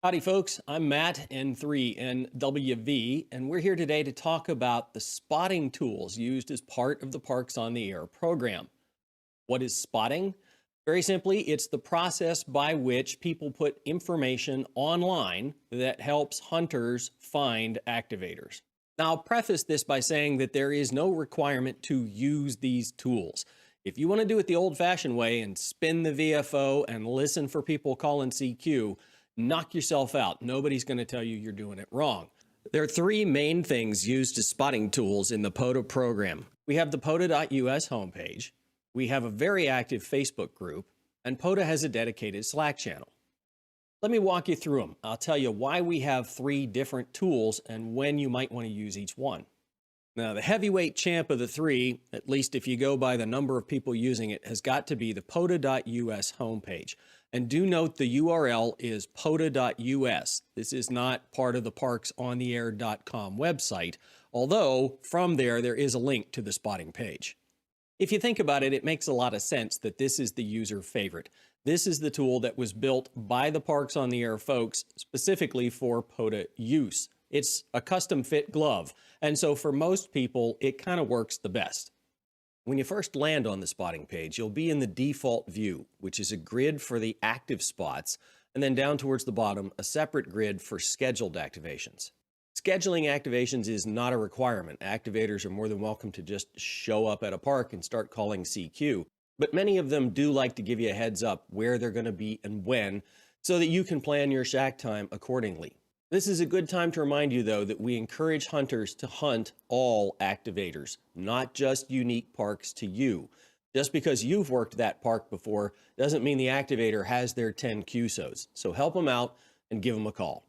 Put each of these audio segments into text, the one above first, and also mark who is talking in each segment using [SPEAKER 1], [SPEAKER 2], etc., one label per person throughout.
[SPEAKER 1] Howdy, folks. I'm Matt, N3NWV, and we're here today to talk about the spotting tools used as part of the Parks on the Air program. What is spotting? Very simply, it's the process by which people put information online that helps hunters find activators. Now, I'll preface this by saying that there is no requirement to use these tools. If you want to do it the old-fashioned way and spin the VFO and listen for people calling CQ, knock yourself out. Nobody's going to tell you you're doing it wrong. There are three main things used as spotting tools in the Pota program. We have the Pota.us homepage, we have a very active Facebook group, and Pota has a dedicated Slack channel. Let me walk you through them. I'll tell you why we have three different tools and when you might want to use each one. Now, the heavyweight champ of the three, at least if you go by the number of people using it, has got to be the Pota.us homepage. And do note the URL is Pota.us. This is not part of the parksontheair.com website, although from there is a link to the spotting page. If you think about it, it makes a lot of sense that this is the user favorite. This is the tool that was built by the Parks on the Air folks specifically for Pota use. It's a custom fit glove, and so for most people, it kind of works the best. When you first land on the spotting page, you'll be in the default view, which is a grid for the active spots, and then down towards the bottom, a separate grid for scheduled activations. Scheduling activations is not a requirement. Activators are more than welcome to just show up at a park and start calling CQ, but many of them do like to give you a heads up where they're going to be and when, so that you can plan your shack time accordingly. This is a good time to remind you, though, that we encourage hunters to hunt all activators, not just unique parks to you. Just because you've worked that park before doesn't mean the activator has their 10 QSOs. So help them out and give them a call.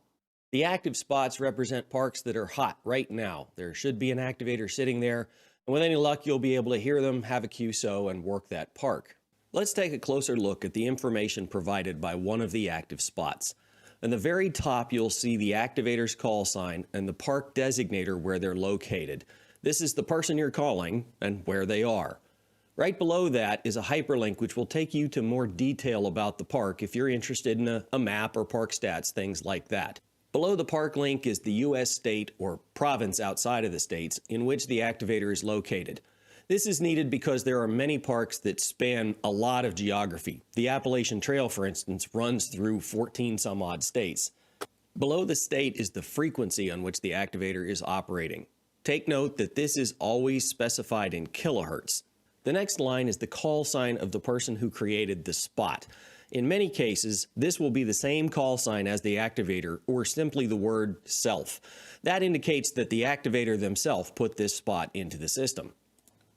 [SPEAKER 1] The active spots represent parks that are hot right now. There should be an activator sitting there, and with any luck, you'll be able to hear them, have a QSO, and work that park. Let's take a closer look at the information provided by one of the active spots. On the very top, you'll see the activator's call sign and the park designator where they're located. This is the person you're calling and where they are. Right below that is a hyperlink which will take you to more detail about the park if you're interested in a map or park stats, things like that. Below the park link is the U.S. state or province outside of the states in which the activator is located. This is needed because there are many parks that span a lot of geography. The Appalachian Trail, for instance, runs through 14 some odd states. Below the state is the frequency on which the activator is operating. Take note that this is always specified in kilohertz. The next line is the call sign of the person who created the spot. In many cases, this will be the same call sign as the activator or simply the word self. That indicates that the activator themselves put this spot into the system.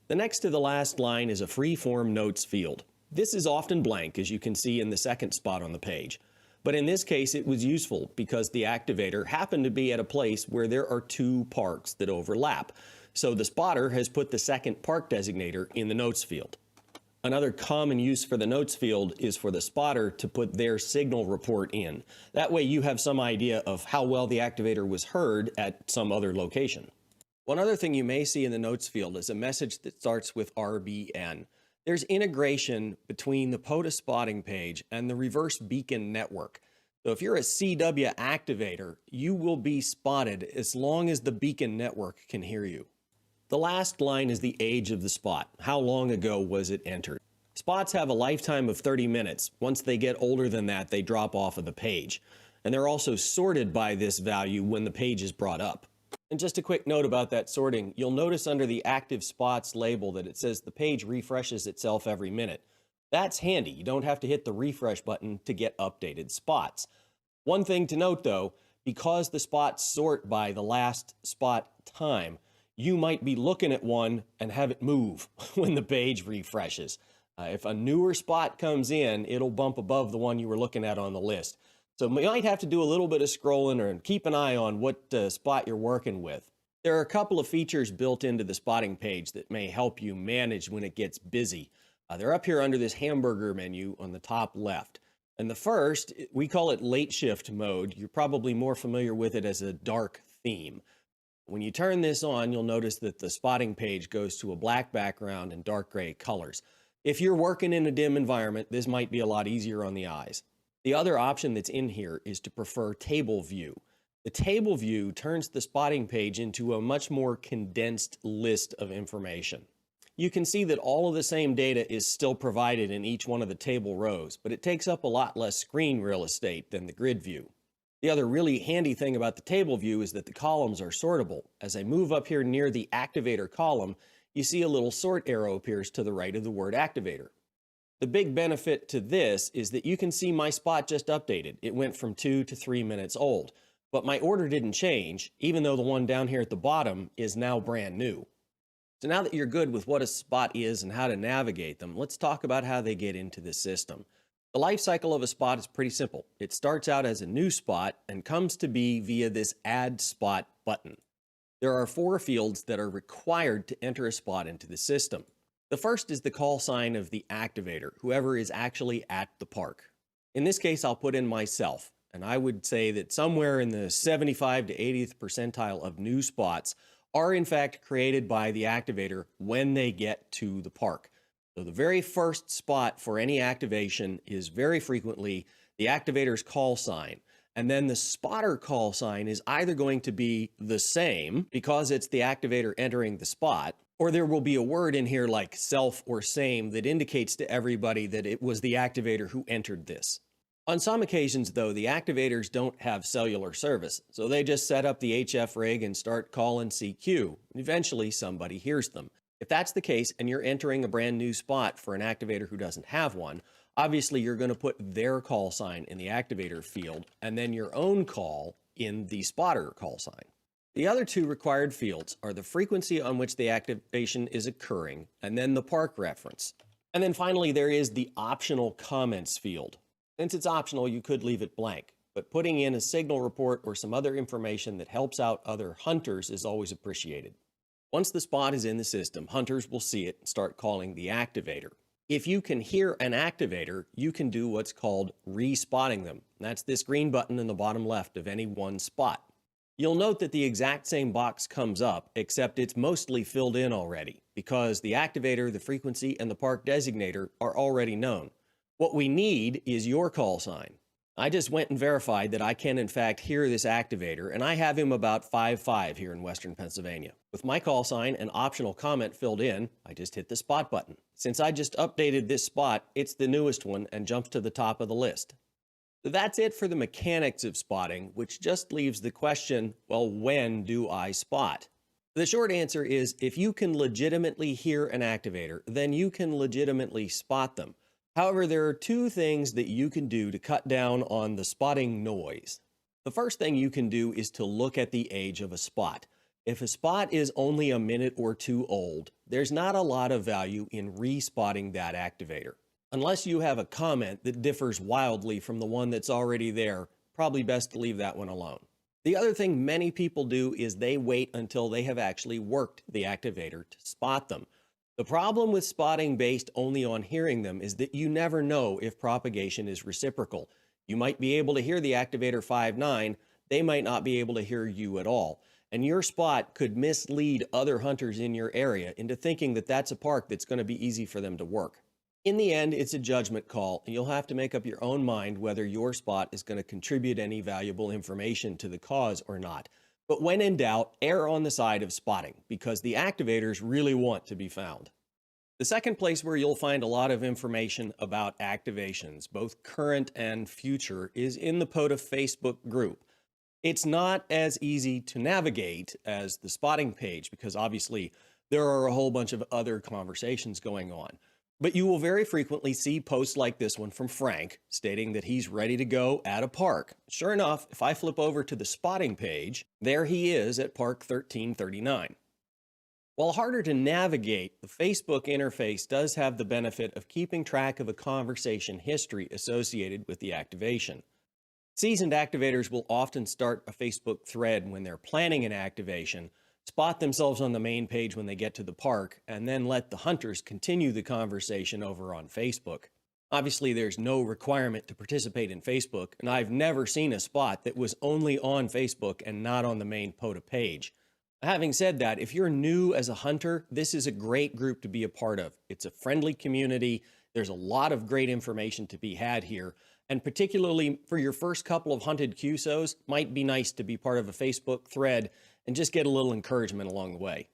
[SPEAKER 1] The next to the last line is a free-form notes field. This is often blank, as you can see in the second spot on the page. But in this case, it was useful because the activator happened to be at a place where there are two parks that overlap. So the spotter has put the second park designator in the notes field. Another common use for the notes field is for the spotter to put their signal report in. That way you have some idea of how well the activator was heard at some other location. One other thing you may see in the notes field is a message that starts with RBN. There's integration between the Pota spotting page and the reverse beacon network. So if you're a CW activator, you will be spotted as long as the beacon network can hear you. The last line is the age of the spot. How long ago was it entered? Spots have a lifetime of 30 minutes. Once they get older than that, they drop off of the page. And they're also sorted by this value when the page is brought up. And just a quick note about that sorting, you'll notice under the active spots label that it says the page refreshes itself every minute. That's handy. You don't have to hit the refresh button to get updated spots. One thing to note though, because the spots sort by the last spot time, you might be looking at one and have it move when the page refreshes. If a newer spot comes in, it'll bump above the one you were looking at on the list. So you might have to do a little bit of scrolling or keep an eye on what spot you're working with. There are a couple of features built into the spotting page that may help you manage when it gets busy. They're up here under this hamburger menu on the top left. And the first, we call it late shift mode. You're probably more familiar with it as a dark theme. When you turn this on, you'll notice that the spotting page goes to a black background and dark gray colors. If you're working in a dim environment, this might be a lot easier on the eyes. The other option that's in here is to prefer table view. The table view turns the spotting page into a much more condensed list of information. You can see that all of the same data is still provided in each one of the table rows, but it takes up a lot less screen real estate than the grid view. The other really handy thing about the table view is that the columns are sortable. As I move up here near the activator column, you see a little sort arrow appears to the right of the word activator. The big benefit to this is that you can see my spot just updated. It went from 2 to 3 minutes old, but my order didn't change, even though the one down here at the bottom is now brand new. So now that you're good with what a spot is and how to navigate them, let's talk about how they get into the system. The life cycle of a spot is pretty simple. It starts out as a new spot and comes to be via this Add Spot button. There are 4 fields that are required to enter a spot into the system. The first is the call sign of the activator, whoever is actually at the park. In this case, I'll put in myself, and I would say that somewhere in the 75 to 80th percentile of new spots are in fact created by the activator when they get to the park. So the very first spot for any activation is very frequently the activator's call sign. And then the spotter call sign is either going to be the same because it's the activator entering the spot, or there will be a word in here like self or same that indicates to everybody that it was the activator who entered this. On some occasions, though, the activators don't have cellular service, so they just set up the HF rig and start calling CQ. Eventually, somebody hears them. If that's the case and you're entering a brand new spot for an activator who doesn't have one, obviously you're going to put their call sign in the activator field and then your own call in the spotter call sign. The other 2 required fields are the frequency on which the activation is occurring and then the park reference. And then finally, there is the optional comments field. Since it's optional, you could leave it blank, but putting in a signal report or some other information that helps out other hunters is always appreciated. Once the spot is in the system, hunters will see it and start calling the activator. If you can hear an activator, you can do what's called re-spotting them. That's this green button in the bottom left of any one spot. You'll note that the exact same box comes up, except it's mostly filled in already, because the activator, the frequency, and the park designator are already known. What we need is your call sign. I just went and verified that I can in fact hear this activator, and I have him about 5'5" here in Western Pennsylvania. With my call sign and optional comment filled in, I just hit the spot button. Since I just updated this spot, it's the newest one and jumps to the top of the list. So that's it for the mechanics of spotting, which just leaves the question, well, when do I spot? The short answer is if you can legitimately hear an activator, then you can legitimately spot them. However, there are 2 things that you can do to cut down on the spotting noise. The first thing you can do is to look at the age of a spot. If a spot is only a minute or 2 old, there's not a lot of value in re-spotting that activator. Unless you have a comment that differs wildly from the one that's already there, probably best to leave that one alone. The other thing many people do is they wait until they have actually worked the activator to spot them. The problem with spotting based only on hearing them is that you never know if propagation is reciprocal. You might be able to hear the activator 5'9", they might not be able to hear you at all. And your spot could mislead other hunters in your area into thinking that that's a park that's going to be easy for them to work. In the end, it's a judgment call, and you'll have to make up your own mind whether your spot is going to contribute any valuable information to the cause or not. But when in doubt, err on the side of spotting, because the activators really want to be found. The second place where you'll find a lot of information about activations, both current and future, is in the Pota Facebook group. It's not as easy to navigate as the spotting page, because obviously there are a whole bunch of other conversations going on. But you will very frequently see posts like this one from Frank stating that he's ready to go at a park. Sure enough, if I flip over to the spotting page, there he is at Park 1339. While harder to navigate, the Facebook interface does have the benefit of keeping track of a conversation history associated with the activation. Seasoned activators will often start a Facebook thread when they're planning an activation, spot themselves on the main page when they get to the park, and then let the hunters continue the conversation over on Facebook. Obviously, there's no requirement to participate in Facebook, and I've never seen a spot that was only on Facebook and not on the main Pota page. Having said that, if you're new as a hunter, this is a great group to be a part of. It's a friendly community. There's a lot of great information to be had here, And particularly for your first couple of hunted QSOs, might be nice to be part of a Facebook thread and just get a little encouragement along the way.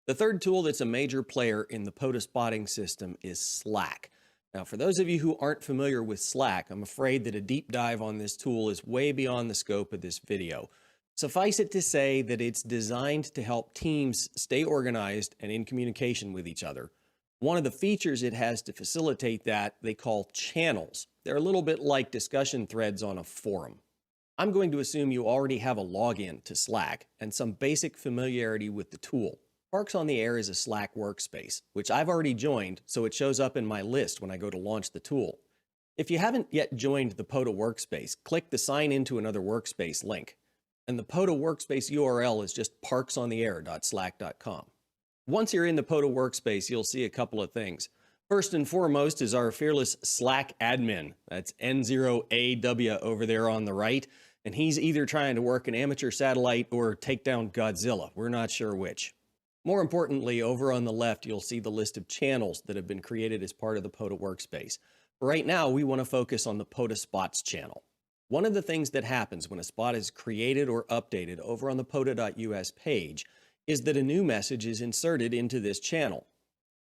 [SPEAKER 1] The third tool that's a major player in the Pota spotting system is Slack. Now, for those of you who aren't familiar with Slack, I'm afraid that a deep dive on this tool is way beyond the scope of this video. Suffice it to say that it's designed to help teams stay organized and in communication with each other. One of the features it has to facilitate that they call channels. They're a little bit like discussion threads on a forum. I'm going to assume you already have a login to Slack and some basic familiarity with the tool. Parks on the Air is a Slack workspace, which I've already joined, so it shows up in my list when I go to launch the tool. If you haven't yet joined the Pota workspace, click the Sign into Another Workspace link. And the Pota workspace URL is just parksontheair.slack.com. Once you're in the Pota workspace, you'll see a couple of things. First and foremost is our fearless Slack admin. That's N0AW over there on the right. And he's either trying to work an amateur satellite or take down Godzilla. We're not sure which. More importantly, over on the left, you'll see the list of channels that have been created as part of the Pota workspace. Right now, we want to focus on the Pota Spots channel. One of the things that happens when a spot is created or updated over on the pota.us page is that a new message is inserted into this channel.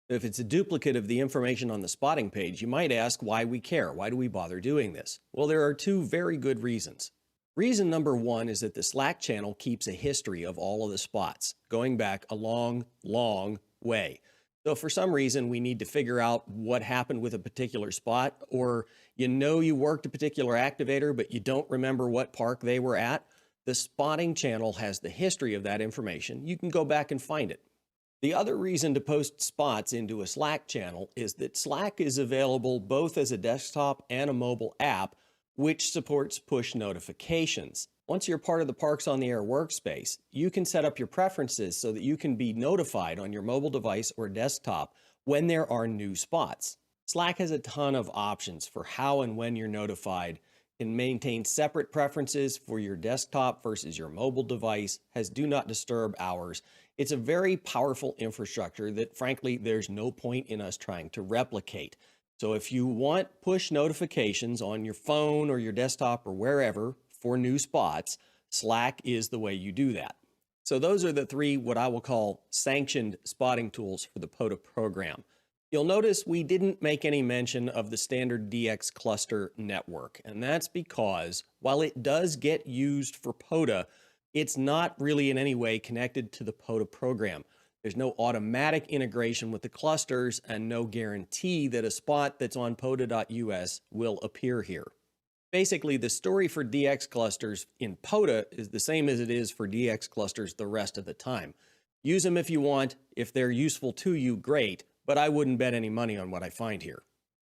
[SPEAKER 1] If it's a duplicate of the information on the spotting page, you might ask why we care. Why do we bother doing this? Well, there are two very good reasons. Reason number one is that the Slack channel keeps a history of all of the spots, going back a long, long way. So if for some reason we need to figure out what happened with a particular spot, or you worked a particular activator, but you don't remember what park they were at, the spotting channel has the history of that information. You can go back and find it. The other reason to post spots into a Slack channel is that Slack is available both as a desktop and a mobile app, which supports push notifications. Once you're part of the Parks on the Air workspace, you can set up your preferences so that you can be notified on your mobile device or desktop when there are new spots. Slack has a ton of options for how and when you're notified, can maintain separate preferences for your desktop versus your mobile device, has do not disturb hours. It's a very powerful infrastructure that, frankly, there's no point in us trying to replicate. So if you want push notifications on your phone or your desktop or wherever for new spots, Slack is the way you do that. So those are the three what I will call sanctioned spotting tools for the Pota program. You'll notice we didn't make any mention of the standard DX cluster network, and that's because while it does get used for Pota, it's not really in any way connected to the Pota program. There's no automatic integration with the clusters and no guarantee that a spot that's on pota.us will appear here. Basically, the story for DX clusters in Pota is the same as it is for DX clusters the rest of the time. Use them if you want. If they're useful to you, great, but I wouldn't bet any money on what I find here.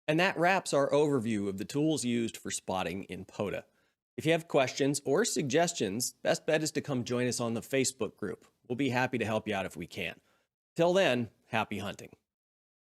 [SPEAKER 1] And that wraps our overview of the tools used for spotting in Pota. If you have questions or suggestions, best bet is to come join us on the Facebook group. We'll be happy to help you out if we can. Till then, happy hunting.